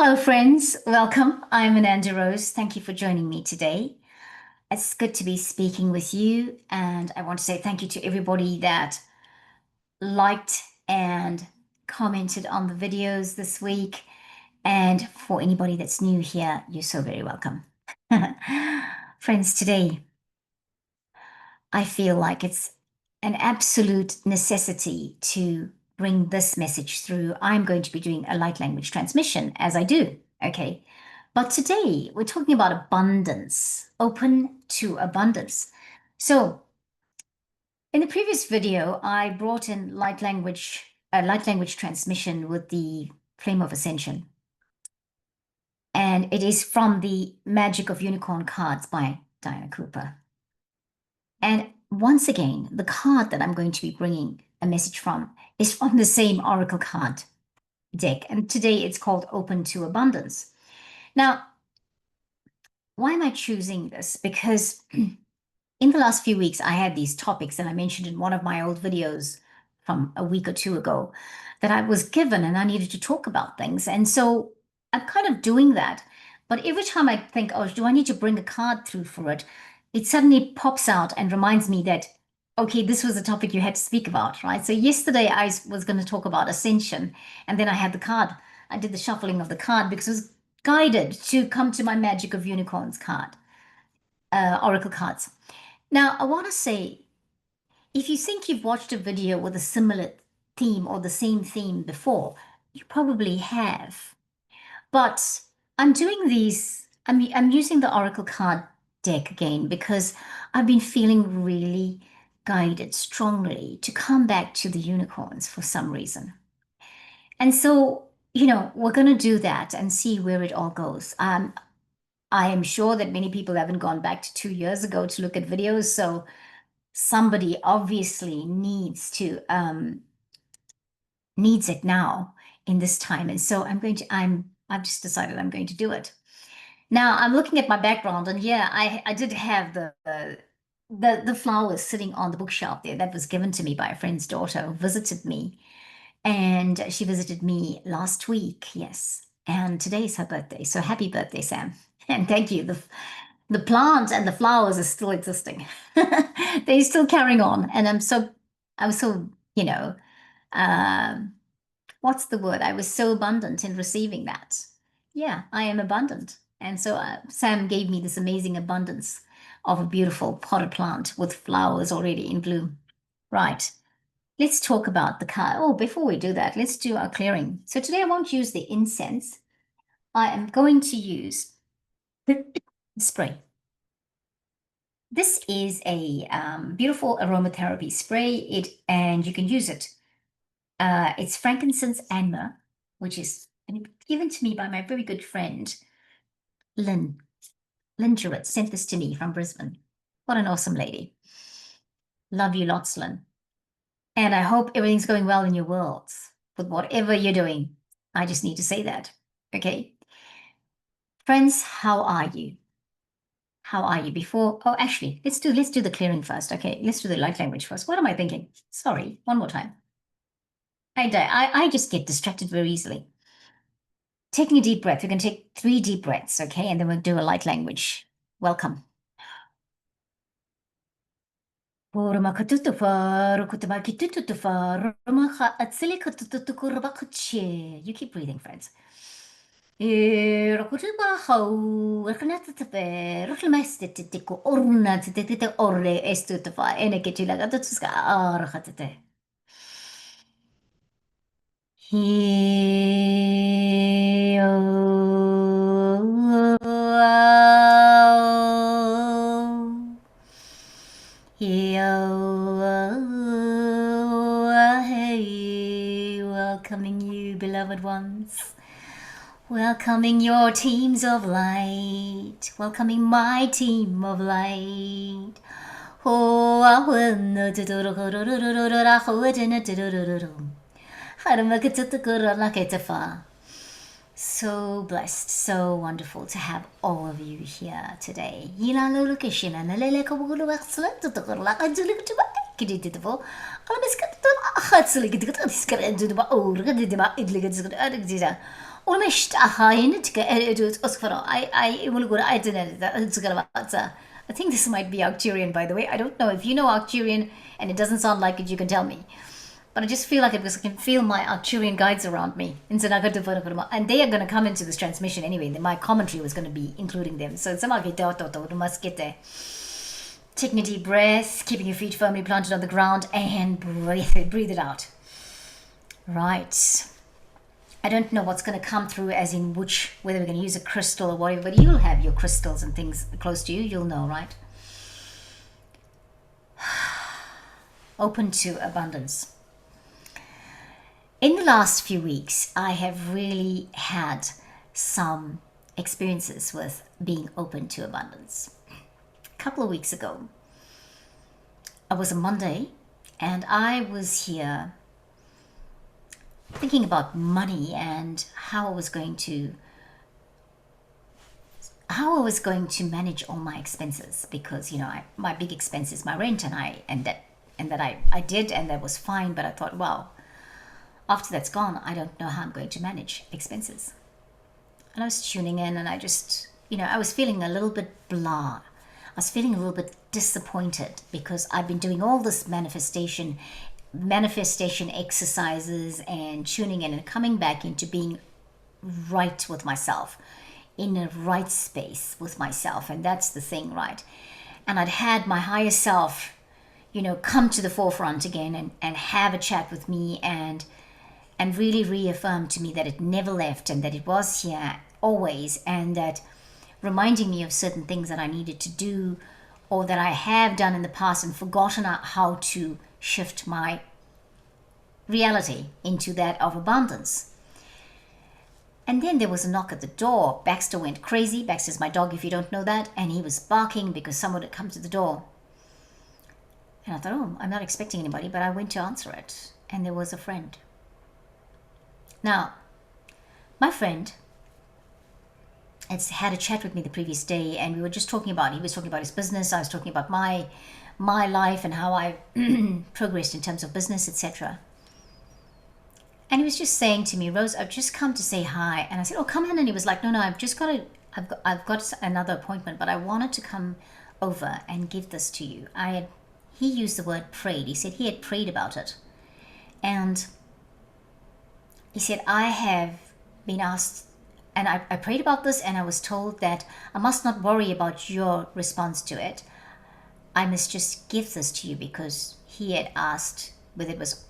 Hello, friends. Welcome. I'm Ananda Rose. Thank you for joining me today. It's good to be speaking with you, and I want to say thank you to everybody that liked and commented on the videos this week. And for anybody that's new here, you're so very welcome. Friends, today I feel like it's an absolute necessity to bring this message through. I'm going to be doing a light language transmission as I do, okay? But today we're talking about abundance, open to abundance. So, in the previous video, I brought in light language transmission with the Flame of Ascension. And it is from the Magic of Unicorn cards by Diana Cooper. And once again, the card that I'm going to be bringing a message from is from the same Oracle card deck. And today it's called Open to Abundance. Now, why am I choosing this? Because in the last few weeks, I had these topics that I mentioned in one of my old videos from a week or two ago that I was given and I needed to talk about things. And so I'm kind of doing that. But every time I think, oh, do I need to bring a card through for it? It suddenly pops out and reminds me that, okay, this was a topic you had to speak about, right? So yesterday I was going to talk about ascension, and then I had the card. I did the shuffling of the card because it was guided to come to my Magic of Unicorns card, Oracle cards. Now, I want to say, if you think you've watched a video with a similar theme or the same theme before, you probably have. But I'm using the Oracle card deck again because I've been feeling really guided strongly to come back to the unicorns for some reason. And so, we're going to do that and see where it all goes. I am sure that many people haven't gone back to 2 years ago to look at videos, so somebody obviously needs it now in this time. And so I've just decided I'm going to do it. Now I'm looking at my background, and yeah, I did have the flowers sitting on the bookshelf there. That was given to me by a friend's daughter who visited me. And she visited me last week, yes. And today is her birthday. So happy birthday, Sam. And thank you. The plant and the flowers are still existing. They're still carrying on. And I was so, um, what's the word? I was so abundant in receiving that. Yeah, I am abundant. And so Sam gave me this amazing abundance of a beautiful potted plant with flowers already in bloom. Right. Let's talk about the card. Oh, before we do that, let's do our clearing. So today I won't use the incense. I am going to use the spray. This is a beautiful aromatherapy spray. And you can use it. It's frankincense and myrrh, which is given to me by my very good friend, Lynn. Lynn Jewett sent this to me from Brisbane. What an awesome lady. Love you lots, Lynn. And I hope everything's going well in your world with whatever you're doing. I just need to say that. Okay. Friends, how are you? How are you before? Oh, actually, let's do the clearing first. Okay, let's do the light language first. What am I thinking? Sorry, one more time. I just get distracted very easily. Taking a deep breath. We're going to take 3 deep breaths, okay? And then we'll do a light language. Welcome. You keep breathing, friends. Welcoming you, beloved ones. Welcoming your teams of light. Welcoming my team of light. So blessed, so wonderful to have all of you here today. Kidididivil. I think this might be Arcturian, by the way. I don't know. If you know Arcturian and it doesn't sound like it, you can tell me. But I just feel like it because I can feel my Arcturian guides around me. And they are going to come into this transmission anyway. My commentary was going to be including them. So it's taking a deep breath, keeping your feet firmly planted on the ground, and breathe it out. Right. I don't know what's going to come through, as in whether we're going to use a crystal or whatever, but you'll have your crystals and things close to you. You'll know, right? Open to abundance. In the last few weeks, I have really had some experiences with being open to abundance. A couple of weeks ago, it was a Monday, and I was here thinking about money and how I was going to manage all my expenses, because my big expense is my rent, and that was fine. But I thought, well, after that's gone, I don't know how I'm going to manage expenses. And I was tuning in, and I just I was feeling a little bit blah. I was feeling a little bit disappointed because I've been doing all this manifestation exercises and tuning in and coming back into being right with myself, in a right space with myself. And that's the thing, right? And I'd had my higher self, come to the forefront again and have a chat with me and really reaffirm to me that it never left and that it was here always, and that reminding me of certain things that I needed to do or that I have done in the past and forgotten how to shift my reality into that of abundance. And then there was a knock at the door. Baxter went crazy. Baxter's my dog, if you don't know that, and he was barking because someone had come to the door. And I thought, oh, I'm not expecting anybody, but I went to answer it, and there was a friend. Now, my friend had a chat with me the previous day, and we were just talking about, he was talking about his business, I was talking about my life and how I progressed in terms of business, etc. And he was just saying to me, Rose, I've just come to say hi. And I said, oh, come in. And he was like, no, I've got another appointment, but I wanted to come over and give this to you. He used the word prayed. He said he had prayed about it. And he said, I have been asked, and I prayed about this, and I was told that I must not worry about your response to it. I must just give this to you, because he had asked whether he was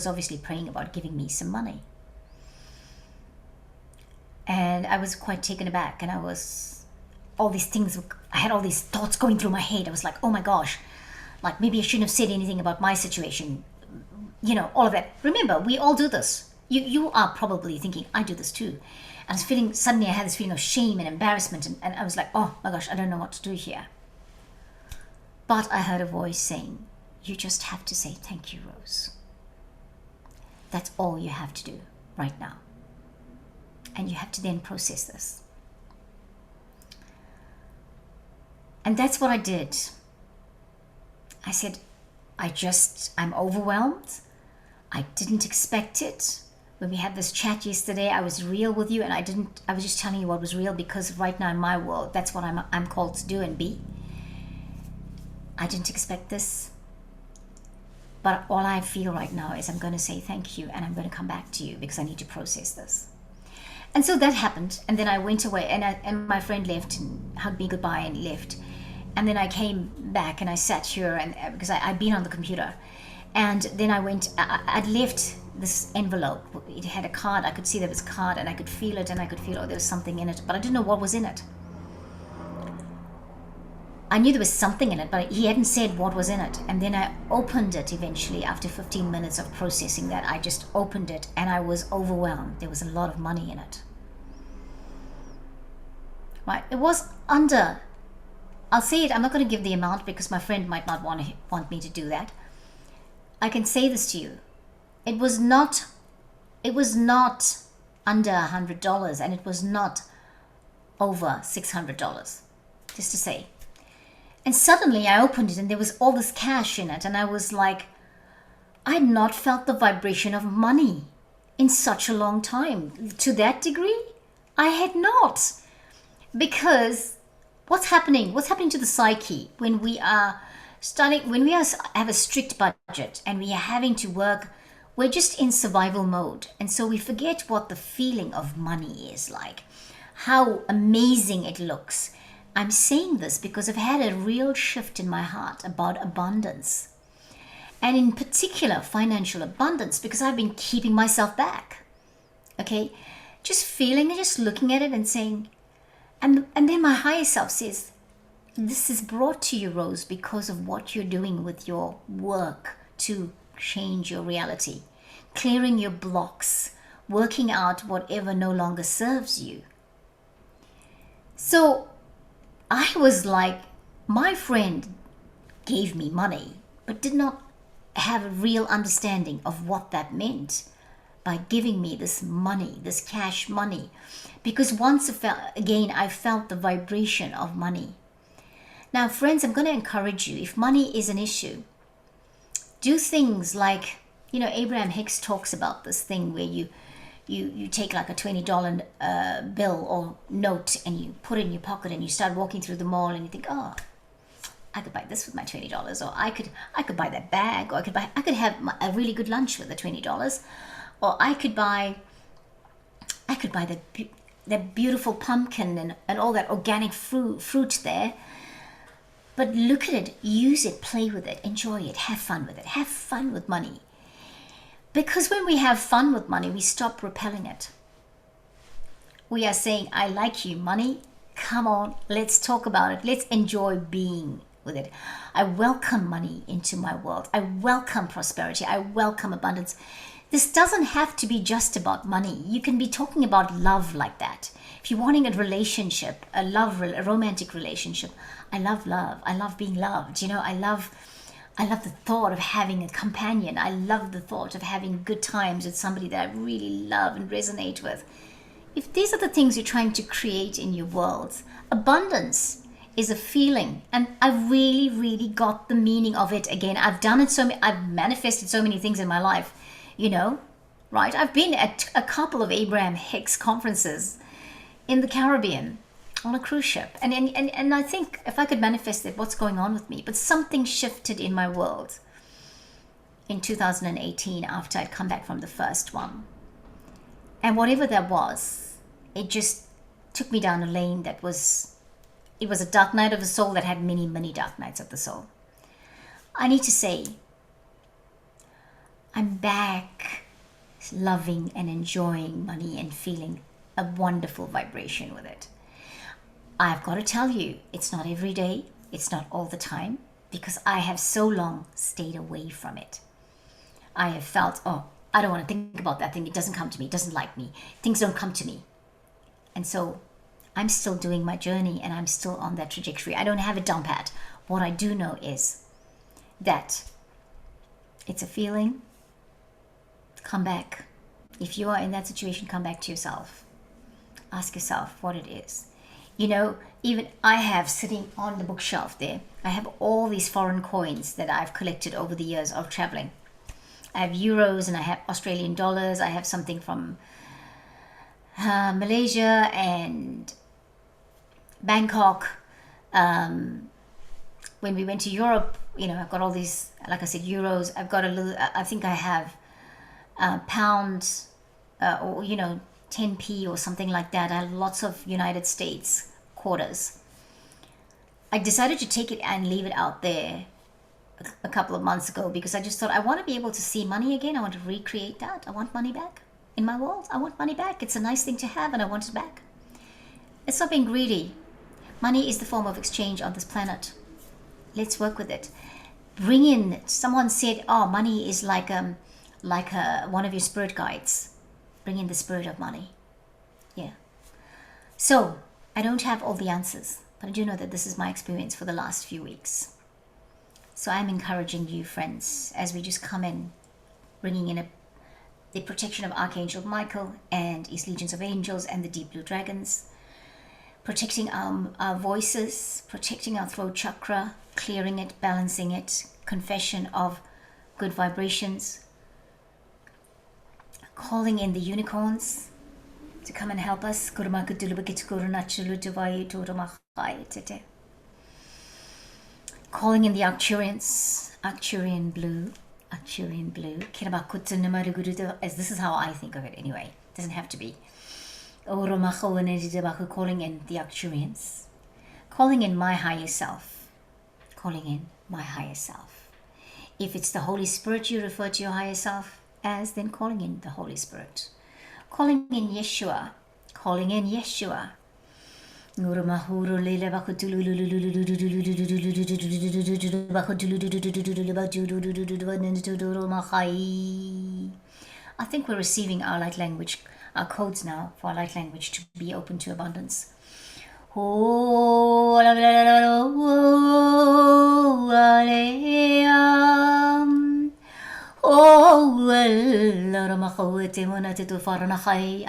obviously praying about giving me some money. And I was quite taken aback, and I had all these thoughts going through my head. I was like, oh my gosh, like maybe I shouldn't have said anything about my situation, all of that. Remember, we all do this. You are probably thinking, I do this too. And suddenly I had this feeling of shame and embarrassment, and I was like, oh my gosh, I don't know what to do here. But I heard a voice saying, you just have to say thank you, Rose. That's all you have to do right now. And you have to then process this. And that's what I did. I said, I'm overwhelmed. I didn't expect it. When we had this chat yesterday, I was real with you, and I was just telling you what was real, because right now in my world, that's what I'm called to do and be. I didn't expect this. But all I feel right now is I'm going to say thank you, and I'm going to come back to you because I need to process this. And so that happened, and then I went away, and my friend left and hugged me goodbye and left. And then I came back and I sat here, and because I'd been on the computer, and then I'd left this envelope. It had a card. I could see there was a card, and I could feel it, and I could feel, there was something in it, but I didn't know what was in it. I knew there was something in it, but he hadn't said what was in it. And then I opened it eventually after 15 minutes of processing that. I just opened it, and I was overwhelmed. There was a lot of money in it. Right? It was under, I'll say it, I'm not going to give the amount because my friend might not want me to do that. I can say this to you. It was not under $100, and it was not over $600, just to say. And suddenly I opened it and there was all this cash in it. And I was like, I had not felt the vibration of money in such a long time. To that degree, I had not. Because what's happening? What's happening to the psyche when we are starting, when we are, have a strict budget and we are having to work, we're just in survival mode. And so we forget what the feeling of money is like, how amazing it looks. I'm saying this because I've had a real shift in my heart about abundance. And in particular, financial abundance, because I've been keeping myself back. Okay? Just feeling it, just looking at it and saying, and then my higher self says, this is brought to you, Rose, because of what you're doing with your work to change your reality, clearing your blocks, working out whatever no longer serves you. So I was like, my friend gave me money, but did not have a real understanding of what that meant by giving me this money, this cash money. Because once again, I felt the vibration of money. Now, friends, I'm going to encourage you, if money is an issue, do things like, Abraham Hicks talks about this thing where you take like a $20 bill or note and you put it in your pocket and you start walking through the mall and you think, oh, I could buy this with my $20, or I could buy that bag, or I could have a really good lunch with the $20, or I could buy that beautiful pumpkin and all that organic fruit there. But look at it, use it, play with it, enjoy it, have fun with it, have fun with money. Because when we have fun with money, we stop repelling it. We are saying, I like you, money. Come on, let's talk about it. Let's enjoy being with it. I welcome money into my world. I welcome prosperity. I welcome abundance. This doesn't have to be just about money. You can be talking about love like that. If you're wanting a relationship, a romantic relationship, I love love. I love being loved. I love the thought of having a companion. I love the thought of having good times with somebody that I really love and resonate with. If these are the things you're trying to create in your world, abundance is a feeling. And I really, really got the meaning of it again. I've manifested so many things in my life, right? I've been at a couple of Abraham Hicks conferences in the Caribbean on a cruise ship. And I think if I could manifest it, what's going on with me? But something shifted in my world in 2018 after I'd come back from the first one. And whatever that was, it just took me down a lane it was a dark night of the soul that had many, many dark nights of the soul. I need to say, I'm back loving and enjoying money and feeling a wonderful vibration with it. I've got to tell you, it's not every day, it's not all the time, because I have so long stayed away from it. I have felt, oh, I don't want to think about that thing. It doesn't come to me. It doesn't like me. Things don't come to me. And so I'm still doing my journey and I'm still on that trajectory. I don't have a dump at. What I do know is that it's a feeling. Come back. If you are in that situation, come back to yourself. Ask yourself what it is. Even I have sitting on the bookshelf there, I have all these foreign coins that I've collected over the years of traveling. I have euros and I have Australian dollars. I have something from Malaysia and Bangkok. When we went to Europe, I've got all these, like I said, euros. I've got a little, I think I have pounds, or 10p or something like that. I have lots of United States quarters. I decided to take it and leave it out there a couple of months ago because I just thought I want to be able to see money again. I want to recreate that. I want money back in my world. I want money back. It's a nice thing to have and I want it back. It's not being greedy. Money is the form of exchange on this planet. Let's work with it. Bring in, someone said, oh, money is like one of your spirit guides. Bring in the spirit of money. Yeah. So I don't have all the answers, but I do know that this is my experience for the last few weeks. So I'm encouraging you, friends, as we just come in, bringing in the protection of Archangel Michael and his legions of angels and the deep blue dragons. protecting our voices, protecting our throat chakra, clearing it, balancing it, confession of good vibrations, calling in the unicorns to come and help us. Calling in the Arcturian blue, as this is how I think of it anyway. It doesn't have to be. Calling in the Arcturians, calling in my higher self, calling in my higher self. If it's the Holy Spirit you refer to your higher self as, then calling in the Holy Spirit. Calling in Yeshua, calling in Yeshua. I think we're receiving our light language, our codes now for our light language to be open to abundance. I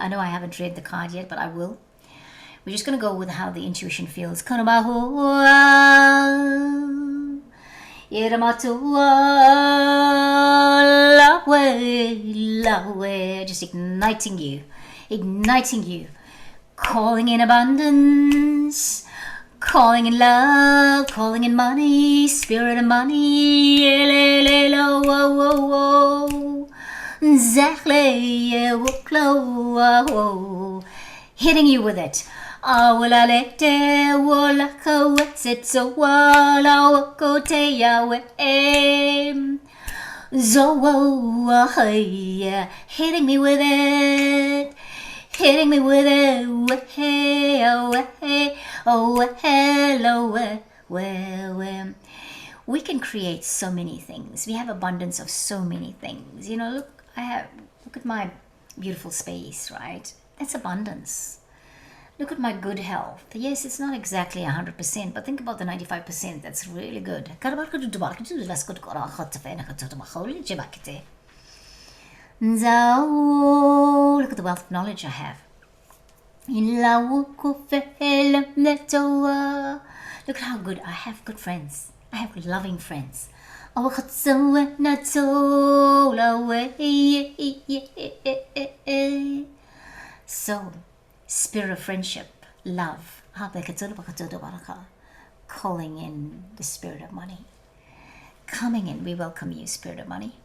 know I haven't read the card yet, but I will. We're just going to go with how the intuition feels. Just igniting you, calling in abundance, calling in love, calling in money, spirit of money. Hitting you with it. Hitting me with it. Hitting me with it. We can create so many things. We have abundance of so many things. You know, look at my beautiful space, right? That's abundance. Look at my good health. Yes, it's not exactly 100%, but think about the 95%. That's really good. Look at the wealth of knowledge I have. Look at how good I have. Good friends. I have loving friends. So, spirit of friendship, love, calling in the spirit of money. Coming in, we welcome you, spirit of money.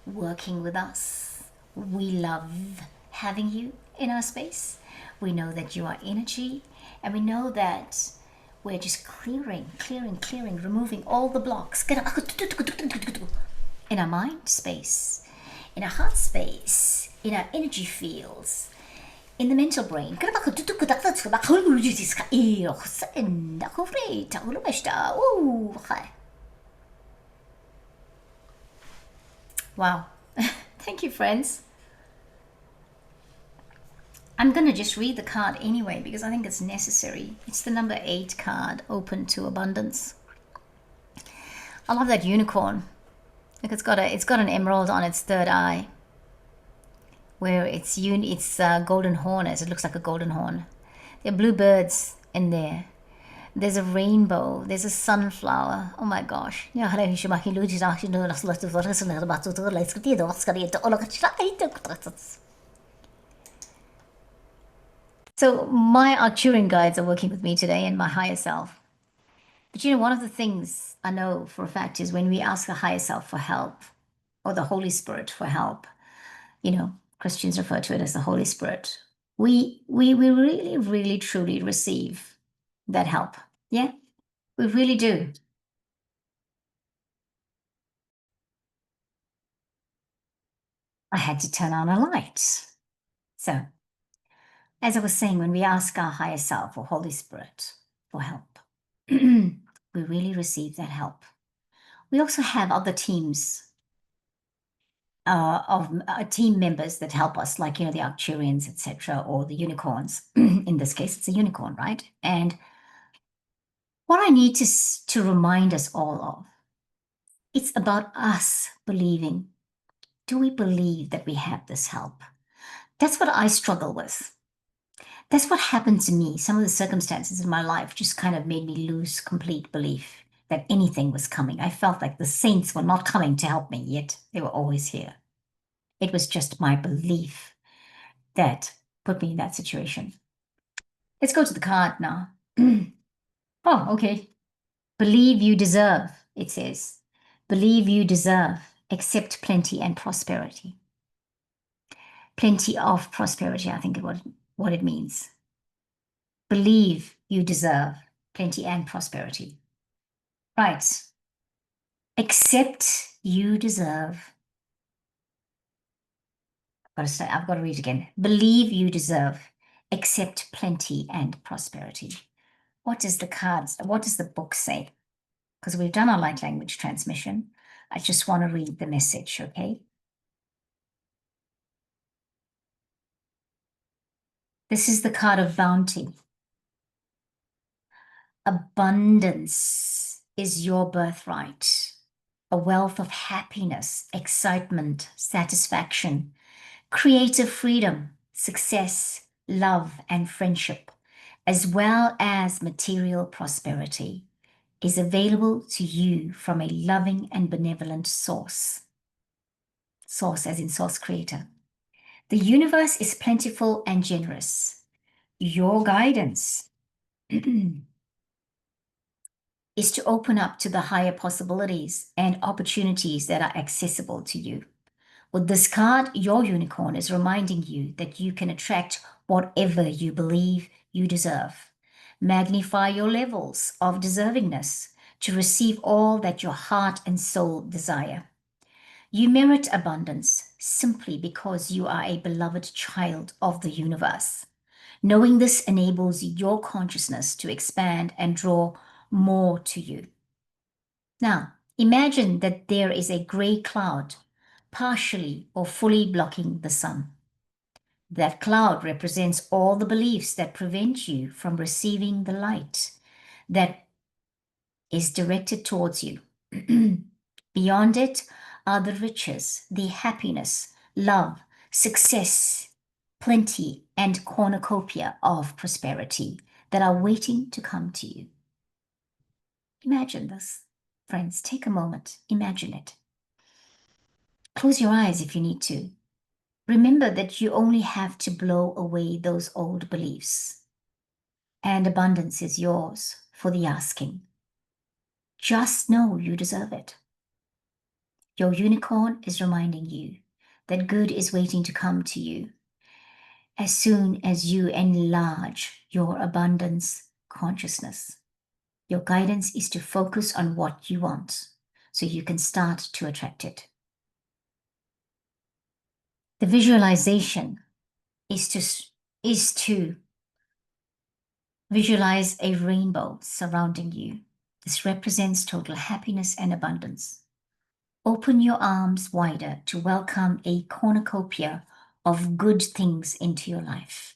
Working with us. We love having you in our space. We know that you are energy, and we know that we're just clearing, removing all the blocks in our mind space, in our heart space, in our energy fields, in the mental brain. Wow. Thank you, friends. I'm going to just read the card anyway because I think it's necessary. It's the number 8 card, open to abundance. I love that unicorn. Look, it's got an emerald on its third eye, where it's golden horn, as it looks like a golden horn. There are blue birds in there. There's a rainbow. There's a sunflower. Oh my gosh. So my Arcturian guides are working with me today and my higher self. But you know, one of the things I know for a fact is when we ask the higher self for help, or the Holy Spirit for help, you know, Christians refer to it as the Holy Spirit, we really, really, truly receive that help. Yeah, we really do. I had to turn on a light. So, as I was saying, when we ask our higher self or Holy Spirit for help, we really receive that help. We also have other teams of team members that help us, like, you know, the Arcturians, etc., or the unicorns. In this case, it's a unicorn, right? And what I need to remind us all of, it's about us believing. Do we believe that we have this help? That's what I struggle with. That's what happened to me. Some of the circumstances in my life just kind of made me lose complete belief that anything was coming. I felt like the saints were not coming to help me, yet they were always here. It was just my belief that put me in that situation. Let's go to the card now. Oh, okay. Believe you deserve, it says. Believe you deserve. Accept plenty and prosperity. Plenty of prosperity, I think is what it means. Believe you deserve plenty and prosperity. Right. Accept you deserve. I've got to read again. Believe you deserve. Accept plenty and prosperity. What does the book say? Because we've done our light language transmission. I just want to read the message, okay? This is the card of bounty. Abundance is your birthright. A wealth of happiness, excitement, satisfaction, creative freedom, success, love, and friendship, as well as material prosperity, is available to you from a loving and benevolent source. Source as in source creator. The universe is plentiful and generous. Your guidance is to open up to the higher possibilities and opportunities that are accessible to you. With this card, your unicorn is reminding you that you can attract whatever you believe you deserve. Magnify your levels of deservingness to receive all that your heart and soul desire. You merit abundance simply because you are a beloved child of the universe. Knowing this enables your consciousness to expand and draw more to you. Now, imagine that there is a gray cloud partially or fully blocking the sun. That cloud represents all the beliefs that prevent you from receiving the light that is directed towards you. Beyond it are the riches, the happiness, love, success, plenty, and cornucopia of prosperity that are waiting to come to you. Imagine this. Friends, take a moment. Imagine it. Close your eyes if you need to. Remember that you only have to blow away those old beliefs, and abundance is yours for the asking. Just know you deserve it. Your unicorn is reminding you that good is waiting to come to you as soon as you enlarge your abundance consciousness. Your guidance is to focus on what you want so you can start to attract it. The visualization is to visualize a rainbow surrounding you. This represents total happiness and abundance. Open your arms wider to welcome a cornucopia of good things into your life.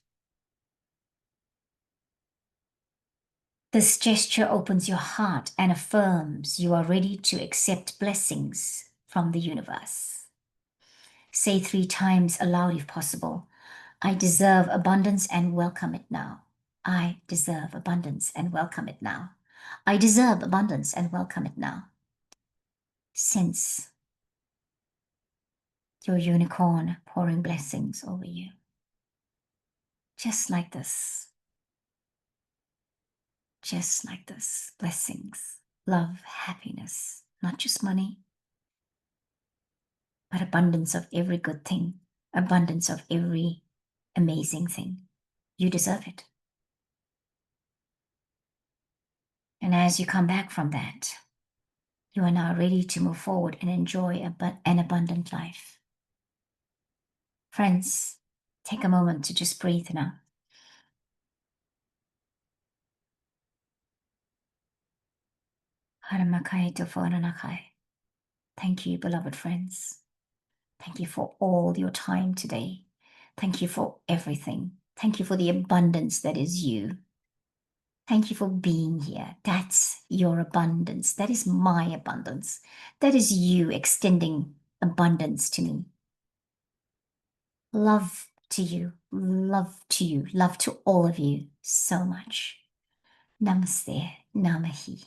This gesture opens your heart and affirms you are ready to accept blessings from the universe. Say 3 times aloud if possible, I deserve abundance and welcome it now. I deserve abundance and welcome it now. I deserve abundance and welcome it now. Sense your unicorn pouring blessings over you. Just like this. Just like this. Blessings, love, happiness, not just money, but abundance of every good thing, abundance of every amazing thing. You deserve it. And as you come back from that, you are now ready to move forward and enjoy an abundant life. Friends, take a moment to just breathe now. Thank you, beloved friends. Thank you for all your time today. Thank you for everything. Thank you for the abundance that is you. Thank you for being here. That's your abundance. That is my abundance. That is you extending abundance to me. Love to you. Love to you. Love to all of you so much. Namaste. Namahi.